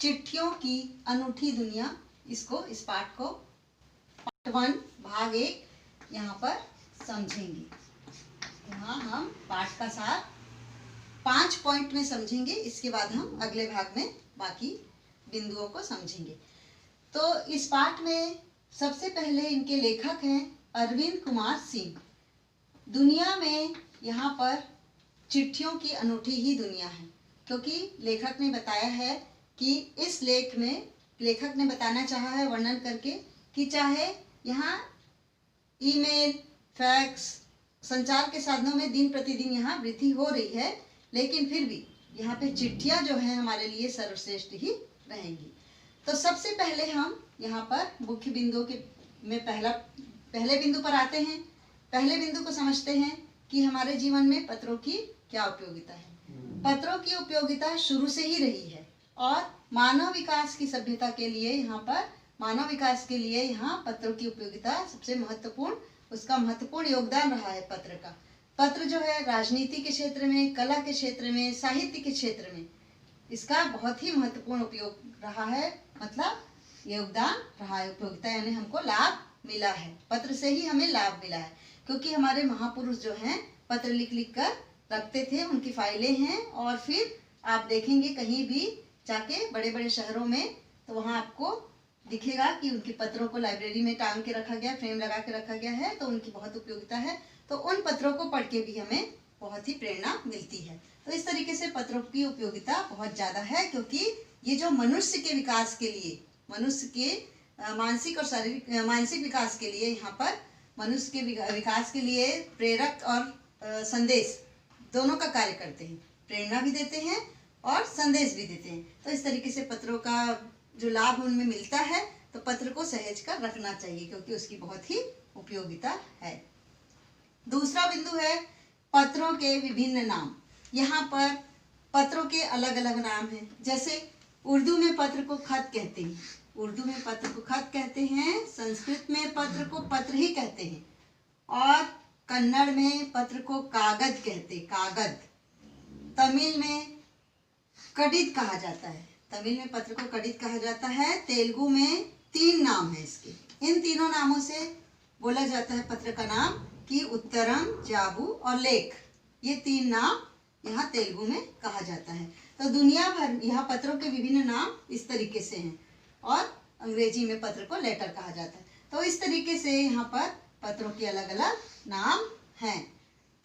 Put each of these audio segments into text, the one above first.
चिट्ठियों की अनूठी दुनिया, इस पाठ को पार्ट 1 भाग 1 यहाँ पर समझेंगे। यहाँ हम पाठ का सार 5 पॉइंट में समझेंगे, इसके बाद हम अगले भाग में बाकी बिंदुओं को समझेंगे। तो इस पाठ में सबसे पहले इनके लेखक हैं अरविंद कुमार सिंह। दुनिया में यहाँ पर चिट्ठियों की अनूठी ही दुनिया है, क्योंकि लेखक ने बताया है कि इस लेख में लेखक ने बताना चाहा है वर्णन करके कि चाहे यहाँ ईमेल, फैक्स, संचार के साधनों में दिन प्रतिदिन यहाँ वृद्धि हो रही है, लेकिन फिर भी यहाँ पे चिट्ठियाँ जो हैं हमारे लिए सर्वश्रेष्ठ ही रहेंगी। तो सबसे पहले हम यहाँ पर मुख्य बिंदुओं के में पहले बिंदु पर आते हैं। पहले बिंदु को समझते हैं कि हमारे जीवन में पत्रों की क्या उपयोगिता है। पत्रों की उपयोगिता शुरू से ही रही है और मानव विकास की सभ्यता के लिए यहाँ पत्रों की उपयोगिता सबसे महत्वपूर्ण, उसका महत्वपूर्ण योगदान रहा है पत्र का। पत्र जो है राजनीति के क्षेत्र में, कला के क्षेत्र में, साहित्य के क्षेत्र में इसका बहुत ही महत्वपूर्ण उपयोग रहा है, मतलब योगदान रहा है। उपयोगिता यानी हमको लाभ मिला है, पत्र से ही हमें लाभ मिला है, क्योंकि हमारे महापुरुष जो हैं पत्र लिख लिख कर रखते थे, उनकी फाइलें हैं। और फिर आप देखेंगे कहीं भी जाके बड़े बड़े शहरों में, तो वहाँ आपको दिखेगा कि उनके पत्रों को लाइब्रेरी में टांग के रखा गया, फ्रेम लगा के रखा गया है, तो उनकी बहुत उपयोगिता है। तो उन पत्रों को पढ़ के भी हमें बहुत ही प्रेरणा मिलती है। तो इस तरीके से पत्रों की उपयोगिता बहुत ज़्यादा है, क्योंकि ये जो मनुष्य के विकास के लिए, मनुष्य के मानसिक और शारीरिक मानसिक विकास के लिए, यहाँ पर मनुष्य के विकास के लिए प्रेरक और संदेश दोनों का कार्य करते हैं। प्रेरणा भी देते हैं और संदेश भी देते हैं। तो इस तरीके से पत्रों का जो लाभ उनमें मिलता है, तो पत्र को सहेज कर रखना चाहिए, क्योंकि उसकी बहुत ही उपयोगिता है। दूसरा बिंदु है पत्रों के विभिन्न नाम। यहाँ पर पत्रों के अलग अलग नाम हैं। जैसे उर्दू में पत्र को खत कहते हैं, संस्कृत में पत्र को पत्र ही कहते हैं, और कन्नड़ में पत्र को कागज कहते हैं, कागज। तमिल में कडित कहा जाता है, तमिल में पत्र को कडित कहा जाता है। तेलुगु में 3 नाम है इसके। इन तीनों नामों से बोला जाता है पत्र का नाम कि उत्तरम, जाबू और लेख। ये 3 नाम यहाँ तेलुगु में कहा जाता है। तो दुनिया भर यहाँ पत्रों के विभिन्न नाम इस तरीके से हैं, और अंग्रेजी में पत्र को लेटर कहा जाता है। तो इस तरीके से यहाँ पर पत्रों के अलग अलग नाम हैं।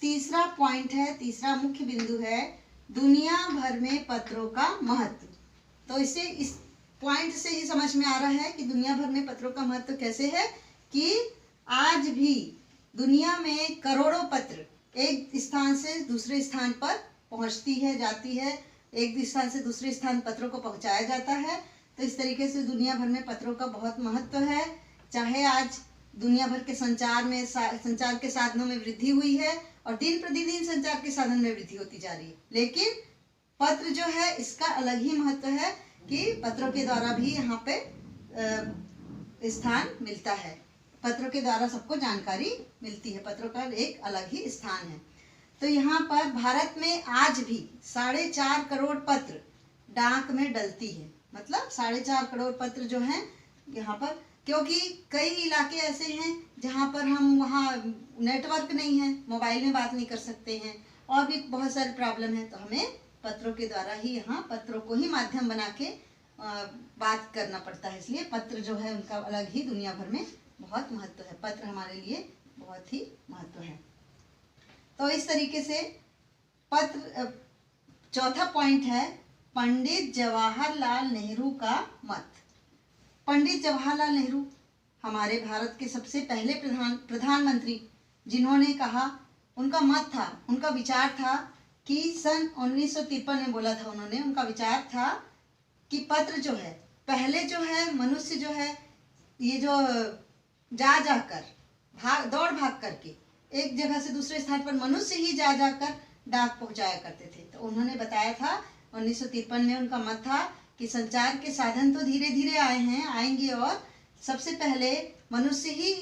तीसरा पॉइंट है, तीसरा मुख्य बिंदु है दुनिया भर में पत्रों का महत्व। तो इसे इस पॉइंट से ही समझ में आ रहा है कि दुनिया भर में पत्रों का महत्व कैसे है, कि आज भी दुनिया में करोड़ों पत्र एक स्थान से दूसरे स्थान पर पहुंचती है, जाती है। एक स्थान से दूसरे स्थान पत्रों को पहुंचाया जाता है। तो इस तरीके से दुनिया भर में पत्रों का बहुत महत्व है। चाहे आज दुनिया भर के संचार के साधनों में वृद्धि हुई है, और दिन प्रतिदिन संचार के साधन में वृद्धि होती जा रही है, लेकिन पत्र जो है इसका अलग ही महत्व है कि पत्रों के द्वारा भी यहाँ पे स्थान मिलता है। पत्रों के द्वारा सबको जानकारी मिलती है, पत्रों का एक अलग ही स्थान है। तो यहाँ पर भारत में आज भी 4.5 करोड़ पत्र डाक में डलती है, मतलब 4.5 करोड़ पत्र जो हैं यहाँ पर, क्योंकि कई इलाके ऐसे हैं जहाँ पर हम वहाँ नेटवर्क नहीं है, मोबाइल में बात नहीं कर सकते हैं, और भी बहुत सारे प्रॉब्लम है। तो हमें पत्रों के द्वारा ही, यहाँ पत्रों को ही माध्यम बना के बात करना पड़ता है। इसलिए पत्र जो है उनका अलग ही दुनिया भर में बहुत महत्व है। पत्र हमारे लिए बहुत ही महत्व है। तो इस तरीके से पत्र। चौथा पॉइंट है पंडित जवाहरलाल नेहरू का मत। पंडित जवाहरलाल नेहरू हमारे भारत के सबसे पहले प्रधानमंत्री, जिन्होंने कहा, उनका मत था, उनका विचार था कि सन 1953 में बोला था उन्होंने, उनका विचार था कि पत्र जो है, पहले जो है मनुष्य जो है ये जो दौड़ भाग करके एक जगह से दूसरे स्थान पर मनुष्य ही जाकर डाक पहुंचाया करते थे। तो उन्होंने बताया था 1953 में, उनका मत था कि संचार के साधन तो धीरे धीरे आएंगे, और सबसे पहले मनुष्य ही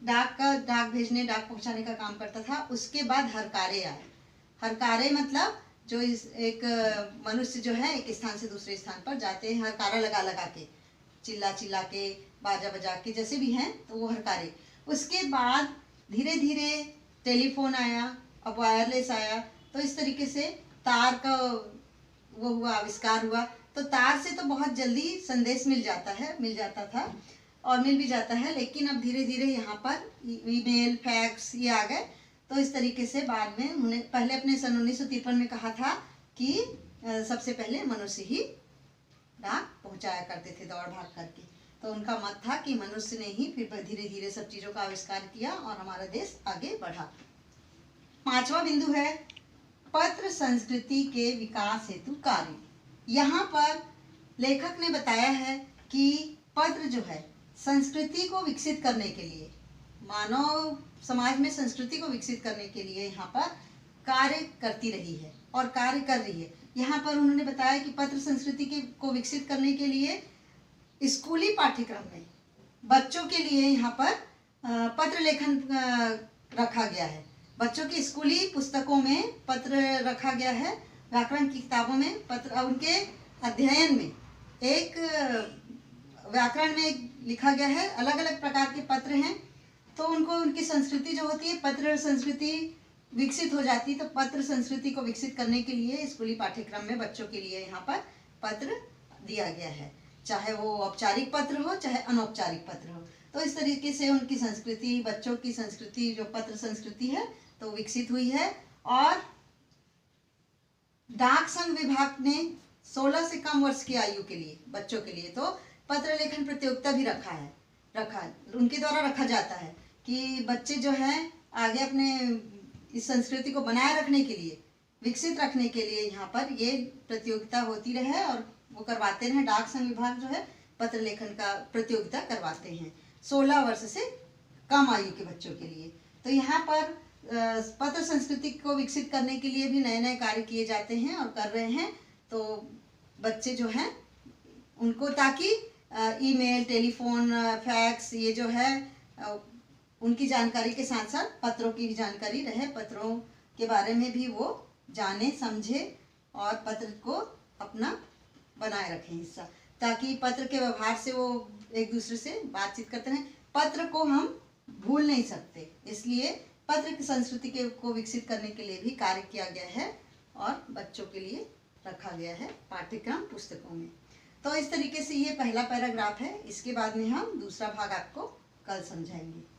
डाक पहुंचाने का काम करता था। उसके बाद हरकारे आए। हरकारे मतलब जो इस एक मनुष्य जो है एक स्थान से दूसरे स्थान पर जाते हैं हरकारा लगा लगा के, चिल्ला चिल्ला के, बाजा बजा के, जैसे भी हैं तो वो हरकारे। उसके बाद धीरे धीरे टेलीफोन आया, अब वायरलेस आया, तो इस तरीके से तार का वो हुआ, आविष्कार हुआ। तो तार से तो बहुत जल्दी संदेश मिल जाता था और मिल भी जाता है, लेकिन अब धीरे धीरे यहाँ पर ईमेल, फैक्स ये आ गए। तो इस तरीके से बाद में उन्होंने पहले अपने सन 1953 में कहा था कि सबसे पहले मनुष्य ही डाक पहुंचाया करते थे दौड़ भाग करके। तो उनका मत था कि मनुष्य ने ही फिर धीरे धीरे सब चीज़ों का आविष्कार किया और हमारा देश आगे बढ़ा। 5वां बिंदु है पत्र संस्कृति के विकास हेतु कार्य। यहाँ पर लेखक ने बताया है कि पत्र जो है संस्कृति को विकसित करने के लिए, मानव समाज में संस्कृति को विकसित करने के लिए यहाँ पर कार्य करती रही है और कार्य कर रही है। यहाँ पर उन्होंने बताया कि पत्र संस्कृति को विकसित करने के लिए स्कूली पाठ्यक्रम में बच्चों के लिए यहाँ पर पत्र लेखन रखा गया है। बच्चों की स्कूली पुस्तकों में पत्र रखा गया है, व्याकरण की किताबों में पत्र, उनके अध्ययन में एक व्याकरण में लिखा गया है, अलग अलग प्रकार के पत्र हैं। तो उनको उनकी संस्कृति जो होती है, पत्र संस्कृति विकसित हो जाती। तो पत्र संस्कृति को विकसित करने के लिए स्कूली पाठ्यक्रम में बच्चों के लिए यहाँ पर पत्र दिया गया है, चाहे वो औपचारिक पत्र हो चाहे अनौपचारिक पत्र हो। तो इस तरीके से उनकी संस्कृति, बच्चों की संस्कृति जो पत्र संस्कृति है तो विकसित हुई है। और डाक संघ विभाग ने 16 से कम वर्ष की आयु के लिए बच्चों के लिए तो पत्र लेखन प्रतियोगिता भी रखा उनके द्वारा रखा जाता है कि बच्चे जो हैं आगे अपने इस संस्कृति को बनाए रखने के लिए, विकसित रखने के लिए यहाँ पर ये प्रतियोगिता होती रहे और वो करवाते रहे। डाक संघ विभाग जो है पत्र लेखन का प्रतियोगिता करवाते हैं 16 वर्ष से कम आयु के बच्चों के लिए। तो यहाँ पर पत्र संस्कृति को विकसित करने के लिए भी नए नए कार्य किए जाते हैं और कर रहे हैं। तो बच्चे जो हैं उनको ताकि ईमेल, टेलीफोन, फैक्स ये जो है उनकी जानकारी के साथ साथ पत्रों की भी जानकारी रहे, पत्रों के बारे में भी वो जाने समझे और पत्र को अपना बनाए रखें हिस्सा, ताकि पत्र के व्यवहार से वो एक दूसरे से बातचीत करते रहें। पत्र को हम भूल नहीं सकते, इसलिए पत्र की संस्कृति को विकसित करने के लिए भी कार्य किया गया है और बच्चों के लिए रखा गया है पाठ्यक्रम पुस्तकों में। तो इस तरीके से ये पहला पैराग्राफ है। इसके बाद में हम दूसरा भाग आपको कल समझाएंगे।